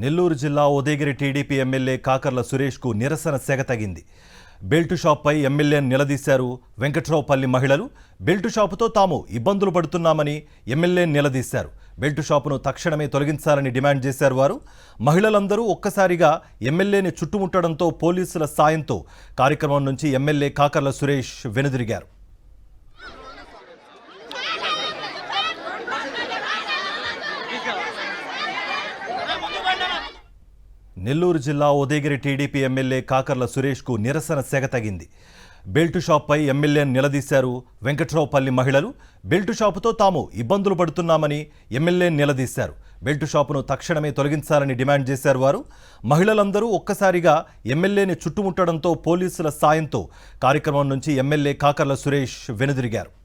నెల్లూరు జిల్లా Udayagiri TDP MLA Kakarla సురేష్కు నిరసన సెగ తగింది. Belt షాప్పై ఎమ్మెల్యేను నిలదీశారు వెంకట్రావుపల్లి మహిళలు. బెల్టు షాపుతో తాము ఇబ్బందులు పడుతున్నామని ఎమ్మెల్యేను నిలదీశారు. బెల్టు షాపును తక్షణమే తొలగించాలని డిమాండ్ చేశారు వారు. మహిళలందరూ ఒక్కసారిగా ఎమ్మెల్యేని చుట్టుముట్టడంతో పోలీసుల సాయంతో కార్యక్రమం నుంచి ఎమ్మెల్యే కాకర్ల సురేష్ వెనుదిరిగారు. నెల్లూరు జిల్లా ఉదయగిరి టీడీపీ ఎమ్మెల్యే కాకర్ల సురేష్కు నిరసన సెగ తగింది. బెల్టు షాప్పై ఎమ్మెల్యేను నిలదీశారు వెంకట్రావుపల్లి మహిళలు. బెల్టు షాపుతో తాము ఇబ్బందులు పడుతున్నామని ఎమ్మెల్యేను నిలదీశారు. బెల్టు షాపును తక్షణమే తొలగించాలని డిమాండ్ చేశారు వారు. మహిళలందరూ ఒక్కసారిగా ఎమ్మెల్యేని చుట్టుముట్టడంతో పోలీసుల సాయంతో కార్యక్రమం నుంచి ఎమ్మెల్యే కాకర్ల సురేష్ వెనుదిరిగారు.